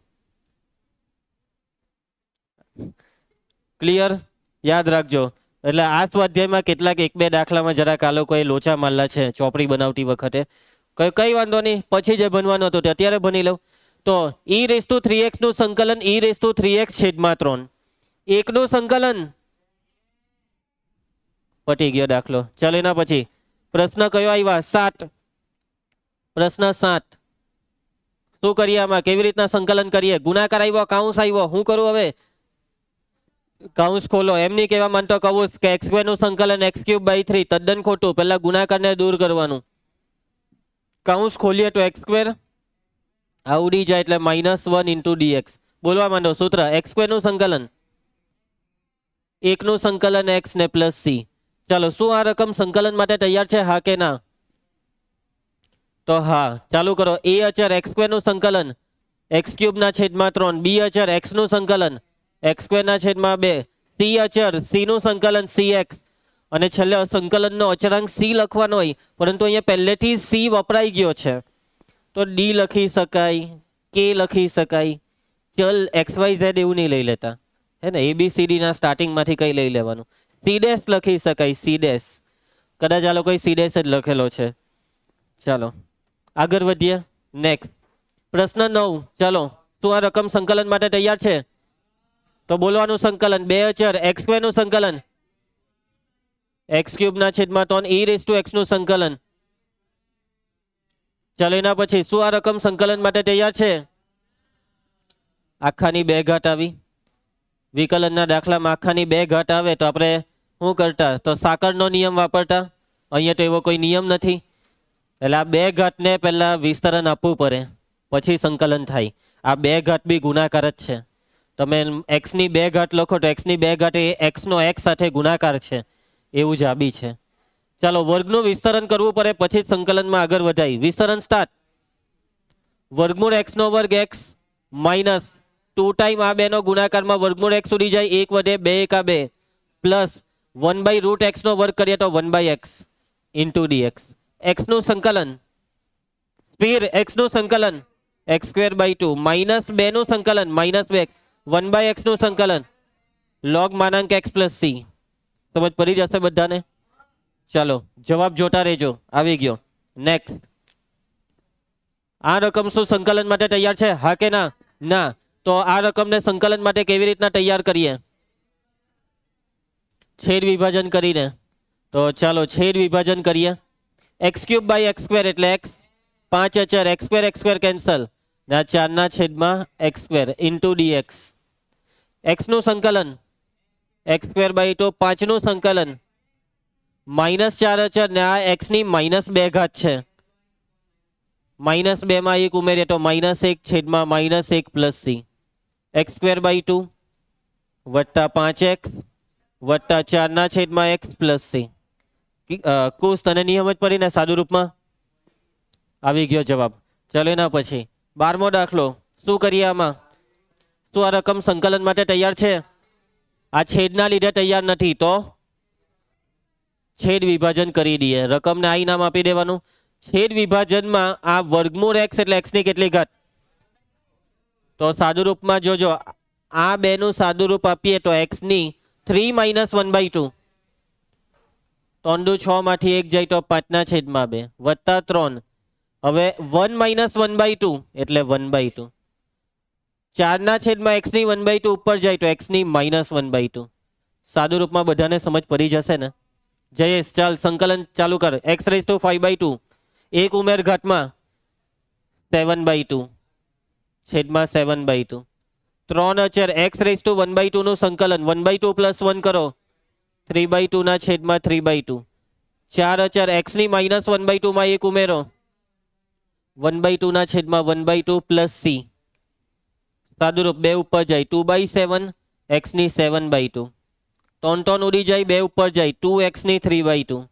ક્લિયર? યાદ રાખજો. એટલે આ સ્વાધ્યાયમાં કેટલાક 1-2 દાખલામાં જરાક આ લોકોએ લોચા મારલા છે ચોપડી બનાવતી વખતે. કઈ વાંધો નહીં, પછી જે બનવાનું હતું તે અત્યારે ભણી લઉં. તો e⁻3x નું સંકલન e⁻3x છેદમાં 3, 1 નું સંકલન પટી ગયો દાખલો. ચાલો એના પછી પ્રશ્ન કયો આવ્યા? 7. પ્રશ્ન 7 શું કરીએ આમાં? કેવી રીતના સંકલન કરીએ? ગુણાકાર આવ્યો, કાઉન્સ આવ્યો, શું કરું હવે? કાઉન્સ ખોલો. એમ નહીં કહેવા માંગતો કૌંસ કે x² નું સંકલન x³/3, તદ્દન ખોટું. પહેલા ગુણાકારને દૂર કરવાનું. કાઉન્સ ખોલીએ તો x² આ ઉડી જાય એટલે -1 × dx. બોલવા માંડો સૂત્ર. x² નું સંકલન 1 નું સંકલન x ને +c. ચાલો શું આ રકમ સંકલન માટે તૈયાર છે, હા કે ના? તો હા, ચાલુ કરો. a અચર x² નું સંકલન x³/3, b અચર x નું સંકલન x²/2, c અચર c નું સંકલન cx, અને છેલ્લે સંકલનનો અચળાંક c લખવાનો હોય, પરંતુ અહીંયા પહેલેથી c વપરાઈ ગયો છે, તો d લખી શકાય, k લખી શકાય. ચલ xyz એવું નહીં લઈ લેતા, હે ને? ABCD ના સ્ટાર્ટિંગમાંથી કઈ લઈ લેવાનું. c' લખી શકાય, c'. કદાચ આ લોકોએ c' જ લખેલો છે. ચાલો આગળ વધીએ. નેક્સ્ટ પ્રશ્ન 9. ચાલો શું આ રકમ સંકલન માટે તૈયાર છે? તો બોલવાનું સંકલન 2 અચર x² નું સંકલન x³/3 e⁻x નું સંકલન. ચાલો એના પછી શું આ રકમ સંકલન માટે તૈયાર છે? આખાની 2 ઘાત આવી. વિકલનના દાખલામાં આખાની 2 ઘાત આવે તો આપણે શું કરતા? તો સાંકળનો નિયમ વાપરતા. અહીંયા તો એવો કોઈ નિયમ નથી, એટલે આ 2 ઘાતને પહેલા વિસ્તરણ આપવું પડે, પછી સંકલન થાય. આ 2 ઘાત બી ગુણાકાર જ છે. તમે x ની 2 ઘાત લખો તો x ની 2 ઘાત એ x નો x સાથે ગુણાકાર છે, એવું જ આ બી છે. ચાલો વર્ગનું વિસ્તરણ કરવું પડે પછી જ સંકલનમાં આગળ વધાય. વિસ્તરણ સ્ટાર્ટ. વર્ગમૂળ x નો વર્ગ x માઇનસ 2 ટાઈમ આ બેનો ગુણાકારમાં વર્ગમૂળ x ઉડી જાય, 1 વધે 2 એકા 2 પ્લસ 1/√x નો વર્ગ કરીએ તો 1/x ઇન્ટુ dx. x નું સંકલન સ્પીર x નું સંકલન x²/2 માઇનસ 2 નું સંકલન -2x 1/x નું સંકલન log માનાંક x પ્લસ c. સમજ પડી જશે બધાને? ચાલો જવાબ જોતા રહેજો. આવી ગયો. નેક્સ્ટ. આ રકમ શું સંકલન માટે તૈયાર છે? હા કે ના? ના. તો આ રકમને સંકલન માટે કેવી રીતના તૈયાર કરીએ? છેદ વિભાજન કરીને. તો ચાલો છેદ વિભાજન કરીએ. x³/x² એટલે x 5 અચર x² કેન્સલ ના 4 ના છેદમાં x² ઇન્ટુ dx. x નું સંકલન x²/2 5 નું સંકલન -4 અચર ને આ x ની -2 ઘાત છે. -2 માં 1 ઉમેરીએ તો -1 છેદમાં -1 પ્લસ c. x²/2 વત્તા 5x વત્તા 4 ના છેદમાં x પ્લસ c. કુશ તને નિયમ જ પડીને સાદું રૂપમાં આવી ગયો જવાબ. ચલો એના પછી 12મો દાખલો. શું કરીએ આમાં? શું આ રકમ સંકલન માટે તૈયાર છે? આ છેદના લીધે તૈયાર નથી તો છેદ વિભાજન કરી દઈએ. રકમને આઈ નામ આપી દેવાનું. છેદ વિભાજનમાં આ વર્ગમૂળ x એટલે x ની કેટલી ઘાત? તો સાદું રૂપમાં જોજો, આ બેનું સાદું રૂપ આપીએ તો x ની 3 - 1/2 3 દુ 6 માંથી 1 જાય તો 5 ના છેદમાં 2 વત્તા 3. હવે 1 - 1/2 એટલે 1/2. 4 ના છેદમાં x ની 1/2 ઉપર જાય તો x ની -1/2. સાદું રૂપમાં બધાને સમજ પડી જશે ને? જયેશ ચાલ સંકલન ચાલુ કર. x⁵ એક ઉમેર ઘાતમાં 7/2 છેદમાં 7/2. 3 અચર x⁴ નું સંકલન 1/2 પ્લસ 1 કરો 3/2 ના છેદમાં 3/2. 4 અચર x ની -1/2 માં 1 ઉમેરો 1/2 ના છેદમાં 1/2 પ્લસ c. સાદુરૂપ 2 ઉપર જાય 2/7 x ની 7/2. 3 ઉડી જાય 2 ઉપર જાય 2x ની 3/2.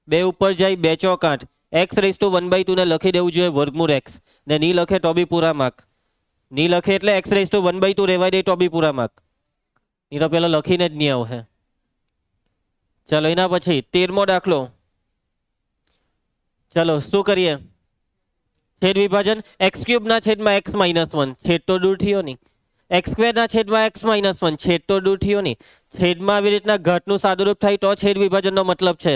2 ઉપર જાય 2 ચોક 8 x⁴ ને લખી દેવું જોઈએ વર્ગમૂળ x ને નહીં લખે તો બી પૂરા માર્ક. નહીં લખે એટલે x⁴ રહેવાય દે તો બી પૂરા માર્ક. નહીં તો પેલો લખીને જ નહીં આવશે. ચલો એના પછી 13મો દાખલો. ચલો શું કરીએ? છેદ વિભાજન x³ ના છેદમાં x - 1 છેદ તો દૂર થયો નહીં. x² ના છેદમાં x - 1 છેદ તો દૂર થયો નહીં. છેદમાં આવી રીતના ઘાતનું સાદુરૂપ થાય તો છેદ વિભાજનનો મતલબ છે.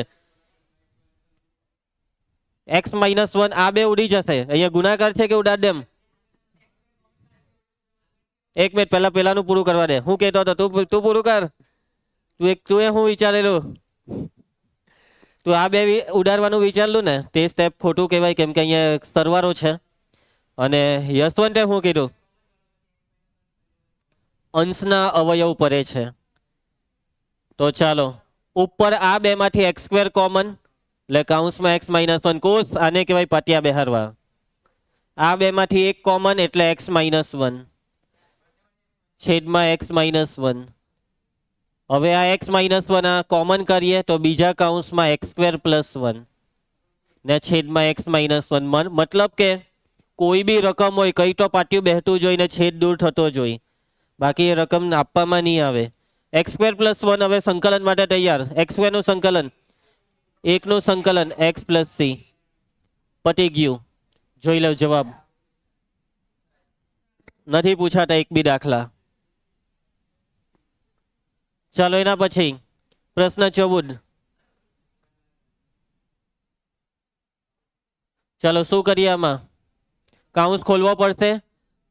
x - 1 આ બે ઉડી જશે. અહીંયા ગુણાકાર છે કે ઉડાડ દેમ? એક મિનિટ પહેલા પેલાનું પૂરું કરવા દે. હું કહેતો હતો તું પૂરું કર. તું એ હું વિચારેલું? તું આ બે ઉડાડવાનું વિચારલું ને તે સ્ટેપ ખોટું કહેવાય, કેમ કે અહીંયા સરવાળો છે. અને યશવંતે શું કીધું? અંશના અવયવ પડે છે. તો ચાલો ઉપર આ બે માંથી x² કોમન એટલે કૌંસમાં x - 1 કોસ આને કહેવાય પાટિયા બેહારવા. આ બે માંથી એક કોમન એટલે x - 1 છેદમાં x - 1. હવે આ x - 1 આ કોમન કરીએ તો બીજા કૌંસમાં x² પ્લસ 1 ને છેદમાં x - 1. મતલબ કે કોઈ બી રકમ હોય કઈ તો પાટિયું બેહતું જોઈને છેદ દૂર થતો જોઈ, બાકી એ રકમ આપવામાં નહીં આવે. x² પ્લસ 1 હવે સંકલન માટે તૈયાર. x² નું સંકલન 1 નું સંકલન x પ્લસ c. પતી ગયું. જોઈ લો જવાબ. નથી પૂછાતા એક બી દાખલા. ચાલો એના પછી પ્રશ્ન 14. ચાલો શું કરીએ આમાં? કૌંસ ખોલવો પડશે.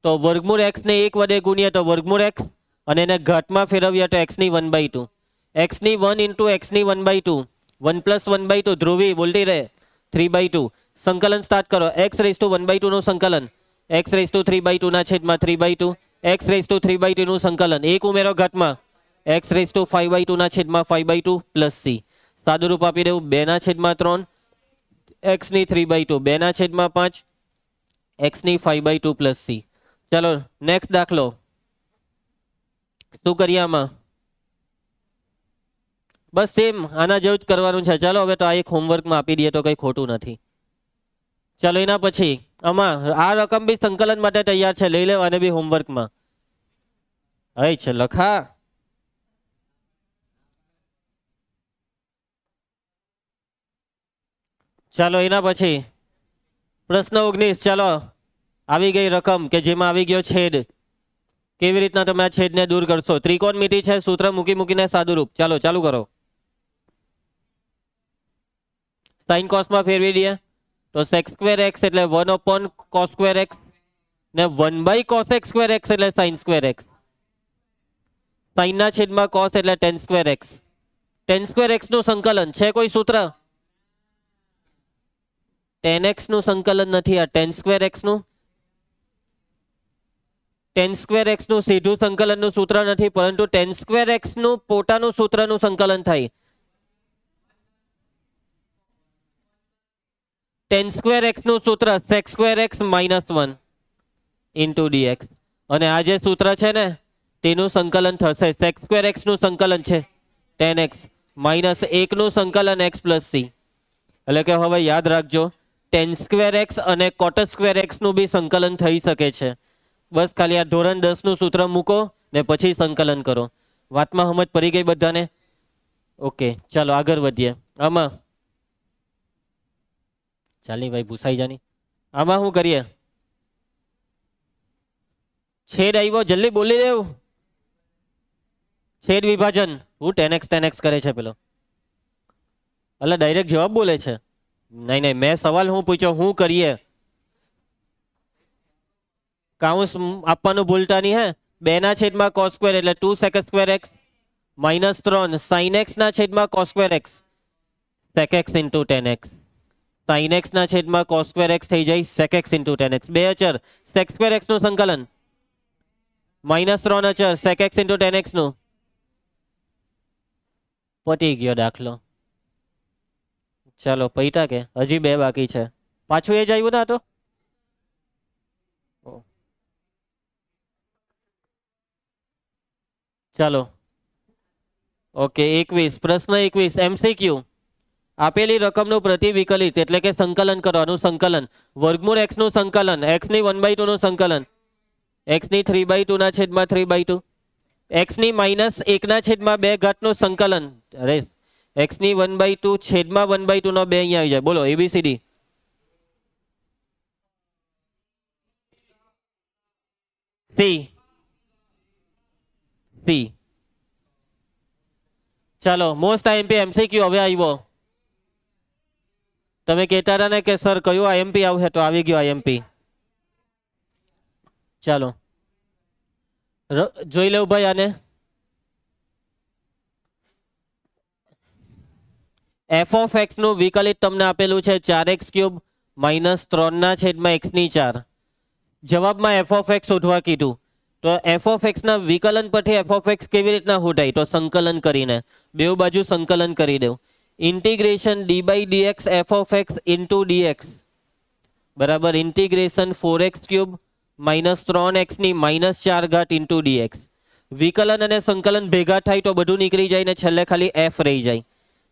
તો વર્ગમૂળ x ને 1 વડે ગુણીએ તો વર્ગમૂળ x અને એને ઘાતમાં ફેરવીએ તો x ની 1/2. x ની 1 ઇન્ટુ x ની 1/2 1 + 1/2 ધ્રુવી બોલતી રહે 3/2. સંકલન સ્ટાર્ટ કરો. x⁴ નું સંકલન x⁴ ના છેદમાં 3/2 x⁴ નું સંકલન 1 ઉમેરો ઘાતમાં x⁵ ના છેદમાં 5/2 પ્લસ c. સાદુરૂપ આપી દેવું 2 ના છેદમાં 3 x ની 3/2 2 ના છેદમાં 5 x ની 5/2 પ્લસ c. ચલો નેક્સ્ટ દાખલો. શું કરીએ આમાં? બસ સેમ આના જેવું જ કરવાનું છે. ચાલો હવે તો આ એક હોમવર્કમાં આપી દઈએ તો કંઈ ખોટું નથી. ચાલો એના પછી આમાં આ રકમ બી સંકલન માટે તૈયાર છે, લઈ લેવાને બી હોમવર્કમાં. હઈ છે લખા. ચાલો એના પછી પ્રશ્ન 19. ચાલો આવી ગઈ રકમ કે જેમાં આવી ગયો છેદ. કેવી રીતના તમે આ છેદને દૂર કરશો? ત્રિકોણમિતિ છે, સૂત્ર મૂકીને સાદુરૂપ. ચાલો ચાલુ કરો. સાઈન કોસમાં ફેરવી દઈએ તો sec સ્ક્વેર એક્સ એટલે 1 cos સ્ક્વેર એક્સ ને 1/cos x સ્ક્વેર એક્સ એટલે sin સ્ક્વેર એક્સ. સાઈનના છેદમાં cos એટલે tan square x. tan square x નું સંકલન છે કોઈ સૂત્ર? tan x નું સંકલન નથી, આ tan સ્ક્વેર એક્સ નું. tan સ્ક્વેર એક્સ નું સીધું સંકલનનું સૂત્ર નથી, પરંતુ tan સ્ક્વેર એક્સ નું પોતાનું સૂત્રનું સંકલન થાય. tan સ્ક્વેર એક્સ નું સૂત્ર sec square x -1 into dx. અને આ જે સૂત્ર છે ને તેનું સંકલન થશે. sec સ્ક્વેર એક્સ નું સંકલન છે tan x -1 નું સંકલન x + c. એટલે કે હવે યાદ રાખજો, tan સ્ક્વેર એક્સ અને cot સ્ક્વેર એક્સ નું બી સંકલન થઈ શકે છે. બસ ખાલી આ ધોરણ 10 નું સૂત્ર મૂકો ને પછી સંકલન કરો. વાતમાં સમજ પડી ગઈ બધાને? ઓકે ચાલો આગળ વધીએ. આમાં ચાલી ભાઈ ભૂસાઈ જાની. આમાં શું કરીએ? છેદ આવ્યો, જલ્દી બોલી દેવું. છેદ વિભાજન. હું tan x કરે છે પેલો? એટલે ડાયરેક્ટ જવાબ બોલે છે. નહીં નહીં, મેં સવાલ હું પૂછ્યો, હું કરીએ? કાઉન્સ આપવાનું ભૂલતા નહીં હે. 2 cos સ્ક્વેર એટલે 2 sec square x -3 sin x ના છેદમાં cos square x sec x into tan x. sin x ના છેદમાં cos સ્ક્વેર એક્સ થઈ જાય sec x into tan x. બે અચર sec સ્ક્વેર એક્સ નું સંકલન -3 અચર sec x into tan x નું. પતી ગયો દાખલો. ચાલો પૈટા કે હજી 2 બાકી છે? પાછું એ જ આવ્યું ના તો. ચાલો ઓકે 21. પ્રશ્ન 21 MCQ. આપેલી રકમનું પ્રતિવિકલિત એટલે કે સંકલન કરવાનું. સંકલન વર્ગમૂળ x નું સંકલન, x ની 1/2 નું સંકલન, x ની 3/2 ના છેદમાં 3/2, x ની -1 ના છેદમાં 2 ઘાત નું સંકલન. અરે x ની 1/2 છેદમાં 1/2 નો 2 અહીંયા આવી જાય. બોલો ABCD. C. C. ચાલો મોસ્ટ આઈએમપી MCQ હવે આવ્યો. તમે કહેતા હતા ને કે સર કયું આઈએમપી આવશે, તો આવી ગયો આઈએમપી. ચાલો જોઈ લેવું ભાઈ આને. f ઓફ x નું વિકલિત તમને આપેલું છે 4x³ -3 ના છેદમાં x ની 4. જવાબમાં f ઓફ x શોધવા કીધું. તો f ઓફ x ના વિકલન પરથી f ઓફ x કેવી રીતના શોધાય? તો સંકલન કરીને બેઉ બાજુ સંકલન કરી દેવું. Integration d/dx f of x into dx બરાબર ઇન્ટિગ્રેશન 4x³ -3x ની -4 ઘાત ઇન્ટુ dx. વિકલન અને સંકલન ભેગા થાય તો બધું નીકળી જાય ને છેલ્લે ખાલી f રહી જાય.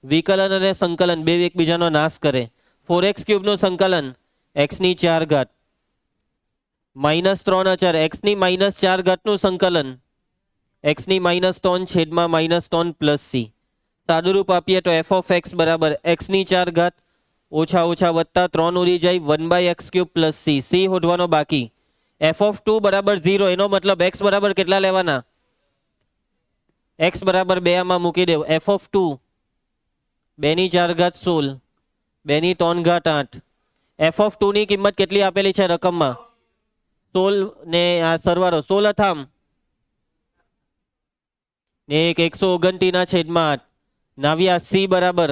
વિકલન અને સંકલન બે એકબીજાનો નાશ કરે. 4x³ નું સંકલન x ની 4 ઘાત -3 અચર x ની -4 ઘાત નું સંકલન x ની -3 છેદમાં -3 + c. સાદુરૂપ આપીએ તો f ઓફ x બરાબર x ની 4 ઘાત ઓછા ઓછા વત્તા 3 ઉડી જાય 1/x³ + c. c શોધવાનો બાકી. f ઓફ 2 બરાબર 0. એનો મતલબ x બરાબર કેટલા લેવાના? x બરાબર 2 આમાં મૂકી દેવું. f ઓફ 2 2 ની 4 ઘાત 16 2 ની 3 ઘાત 8. f ઓફ 2 ની કિંમત કેટલી આપેલી છે રકમમાં? 16 ને આ સરવાળો 16 અથામ ને 129 ના છેદમાં 8. નાવ્યા c બરાબર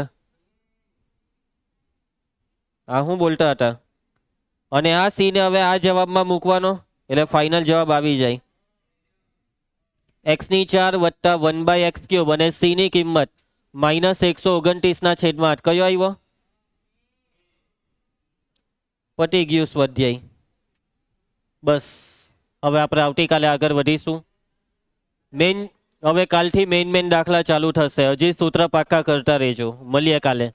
આ હું બોલતા હતા. અને આ c ને હવે આ જવાબમાં મૂકવાનો એટલે ફાઇનલ જવાબ આવી જાય. x ની 4 વત્તા 1/x³ અને c ની કિંમત -129 ના છેદમાં 8. કયો આવ્યો? પતી ગયું સ્વાધ્યાય. બસ હવે આપણે આવતીકાલે આગળ વધીશું. મેન હવે કાલથી મેઇન દાખલા ચાલુ થશે. હજી સૂત્ર પાક્કા કરતા રહેજો. મળીએ કાલે.